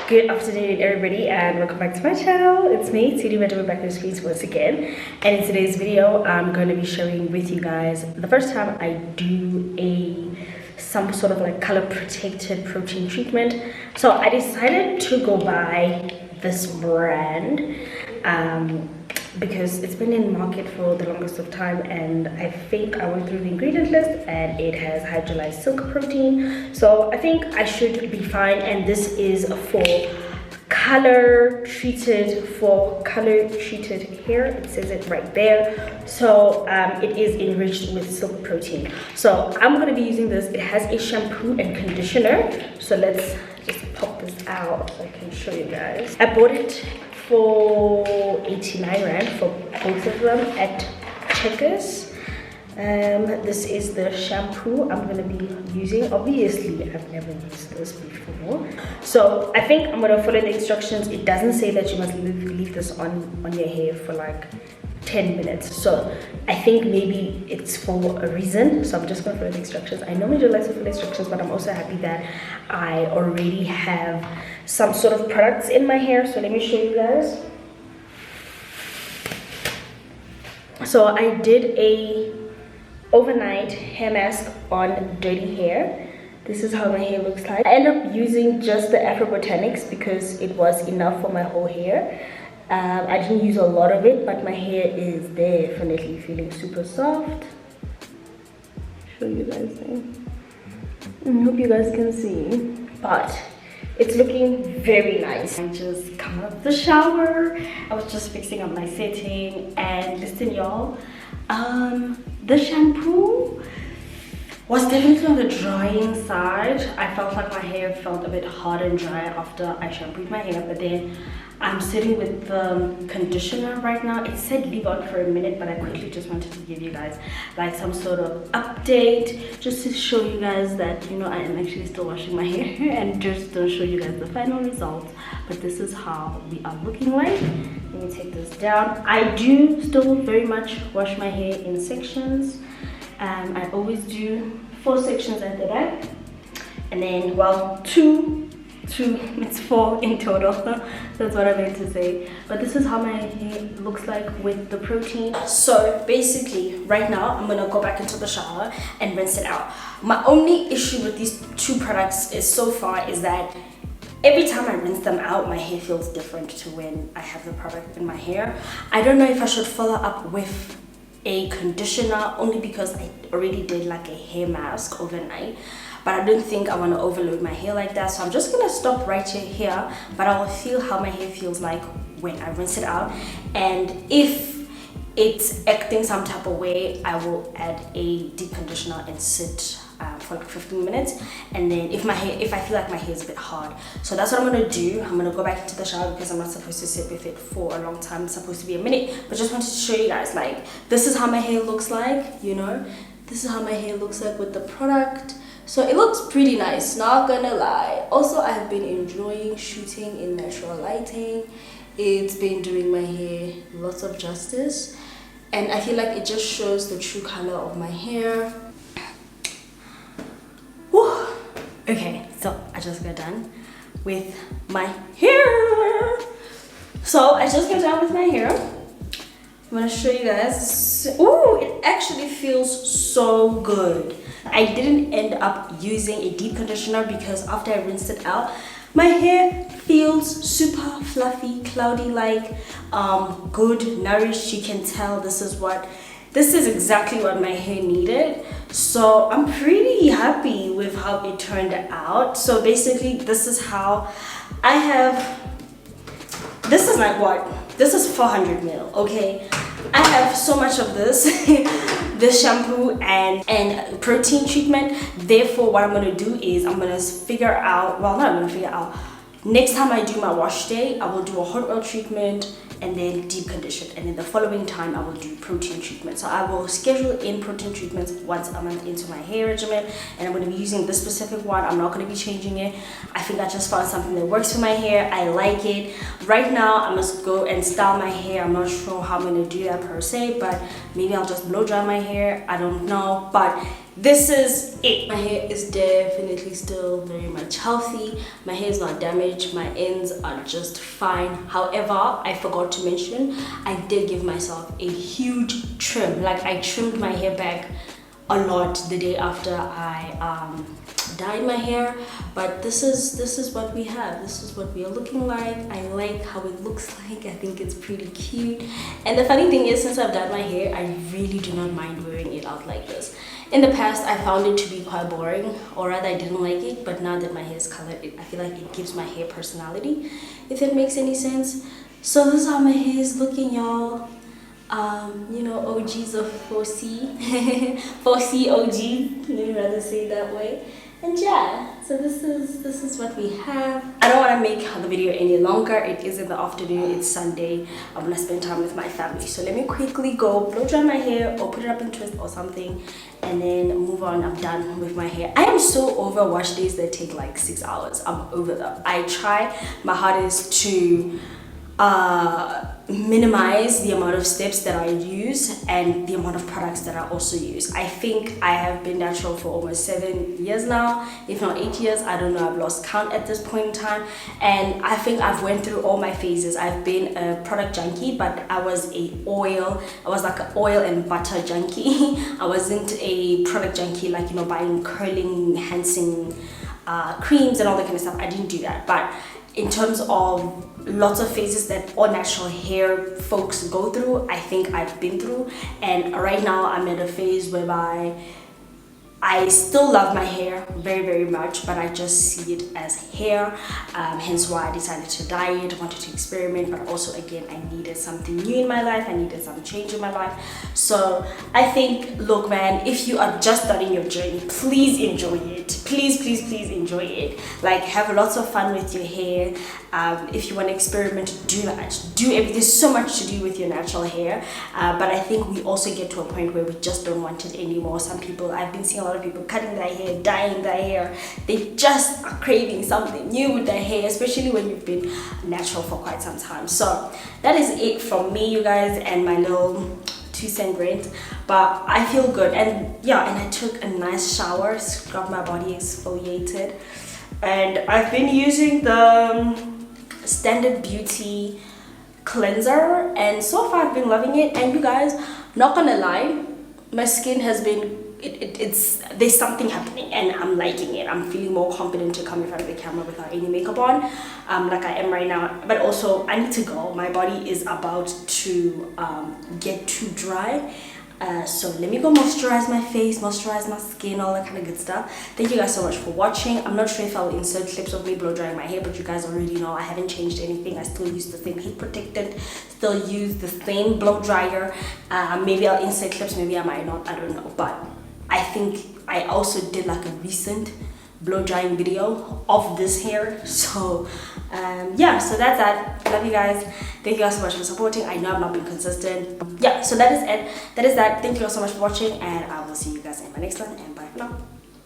Good afternoon everybody and welcome back to my channel. It's me, Tshidi Radebe, back on the screens once again. And in today's video, I'm going to be sharing with you guys the first time I do some sort of like color protected protein treatment. So I decided to go buy this brand because it's been in market for the longest of time, and I think I went through the ingredient list and it has hydrolyzed silk protein, so I think I should be fine. And this is for color treated hair. It says it right there. So it is enriched with silk protein. So I'm going to be using this. It has a shampoo and conditioner, so let's just pop this out so I can show you guys. I bought it for 89 rand for both of them at Checkers. This is the shampoo I'm going to be using. Obviously I've never used this before, so I think I'm going to follow the instructions. It doesn't say that you must leave this on your hair for like 10 minutes, so I think maybe it's for a reason. So I'm just going to follow the instructions. I normally don't like to follow the instructions, but I'm also happy that I already have some sort of products in my hair. So let me show you guys. So I did a overnight hair mask on dirty hair. This is how my hair looks like. I ended up using just the Afro Botanics because it was enough for my whole hair. I didn't use a lot of it, but my hair is definitely feeling super soft. Show you guys there. I hope you guys can see, but it's looking very nice. I just come out of the shower. I was just fixing up my setting, and listen y'all, the shampoo was definitely on the drying side. I felt like my hair felt a bit hard and dry after I shampooed my hair, but then I'm sitting with the conditioner right now. It said leave on for a minute, but I quickly just wanted to give you guys like some sort of update, just to show you guys that, you know, I am actually still washing my hair and just to show you guys the final results. But this is how we are looking like. Let me take this down. I do still very much wash my hair in sections. I always do 4 sections at the back, and then, well, two, it's 4 in total. That's what I meant to say. But this is how my hair looks like with the protein. So basically right now I'm gonna go back into the shower and rinse it out. My only issue with these 2 products is so far is that every time I rinse them out, my hair feels different to when I have the product in my hair. I don't know if I should follow up with a conditioner, only because I already did like a hair mask overnight, but I don't think I want to overload my hair like that. So I'm just gonna stop right here, but I will feel how my hair feels like when I rinse it out, and if it's acting some type of way, I will add a deep conditioner and sit for like 15 minutes. And then if I feel like my hair is a bit hard, so that's what I'm gonna do. I'm gonna go back into the shower because I'm not supposed to sit with it for a long time. It's supposed to be a minute, but just wanted to show you guys, like, this is how my hair looks like, you know, this is how my hair looks like with the product. So it looks pretty nice, not gonna lie. Also, I have been enjoying shooting in natural lighting. It's been doing my hair lots of justice, and I feel like it just shows the true color of my hair. Okay, so I just got done with my hair. I'm gonna show you guys. Ooh, it actually feels so good. I didn't end up using a deep conditioner because after I rinsed it out, my hair feels super fluffy, cloudy, like good, nourished. You can tell this is exactly what my hair needed. So I'm pretty happy with how it turned out. So basically this is how I have, this is like what? This is 400 ml, okay? I have so much of this, this shampoo and protein treatment. Therefore, what I'm gonna do is I'm gonna figure out, well, not gonna figure out, next time I do my wash day, I will do a hot oil treatment and then deep condition, and then the following time I will do protein treatment. So I will schedule in protein treatments once a month into my hair regimen, and I'm going to be using this specific one. I'm not going to be changing it. I think I just found something that works for my hair. I like it. Right now I must go and style my hair. I'm not sure how I'm going to do that per se, but maybe I'll just blow dry my hair. I don't know, but this is it. My hair is definitely still very much healthy. My hair is not damaged. My ends are just fine. However, I forgot to mention, I did give myself a huge trim. Like, I trimmed my hair back a lot the day after I dyed my hair. But this is what we have. This is what we are looking like. I like how it looks like. I think it's pretty cute. And the funny thing is, since I've dyed my hair, I really do not mind wearing it out like this. In the past, I found it to be quite boring, or rather I didn't like it, but now that my hair is colored, I feel like it gives my hair personality, if that makes any sense. So this is how my hair is looking, y'all. You know, OGs of 4C 4C OGs, let me rather say it that way. And yeah, so this is what we have. I don't want to make the video any longer. It is in the afternoon. It's Sunday. I'm gonna spend time with my family. So let me quickly go blow dry my hair or put it up in twist or something, and then move on. I'm done with my hair. I am so over wash days that take like 6 hours. I'm over them. I try my hardest to minimize the amount of steps that I use and the amount of products that I also use. I think I have been natural for almost 7 years now, if not 8 years. I don't know, I've lost count at this point in time, and I think I've went through all my phases. I've been a product junkie, but I was like an oil and butter junkie. I wasn't a product junkie, like, you know, buying curling enhancing creams and all that kind of stuff. I didn't do that. But in terms of lots of phases that all natural hair folks go through, I think I've been through. And right now I'm at a phase whereby I still love my hair very, very much, but I just see it as hair. Hence why I decided to dye it. Wanted to experiment, but also, again, I needed something new in my life. I needed some change in my life. So I think, look, man, if you are just starting your journey, please enjoy it. Please, please, please enjoy it. Like, have lots of fun with your hair. If you want to experiment, do that. Do everything. There's so much to do with your natural hair, but I think we also get to a point where we just don't want it anymore. Some people, I've been seeing a lot of people cutting their hair, dyeing their hair. They just are craving something new with their hair, especially when you've been natural for quite some time. So that is it from me, you guys, and my little 2-cent rant. But I feel good, and yeah, and I took a nice shower, scrubbed my body, exfoliated, and I've been using the Standard Beauty cleanser, and so far I've been loving it. And you guys, not gonna lie, my skin has been there's something happening, and I'm liking it. I'm feeling more confident to come in front of the camera without any makeup on, like I am right now. But also, I need to go. My body is about to get too dry. So let me go moisturize my face, moisturize my skin, all that kind of good stuff. Thank you guys so much for watching. I'm not sure if I'll insert clips of me blow drying my hair, but you guys already know I haven't changed anything. I still use the same heat protectant, still use the same blow dryer. Maybe I'll insert clips, maybe I might not, I don't know. But I think I also did like a recent blow drying video of this hair. So yeah, so that's that. Love you guys. Thank you guys so much for supporting. I know I've not been consistent. Yeah, so that is it. That is that. Thank you guys so much for watching, and I will see you guys in my next one, and bye for now.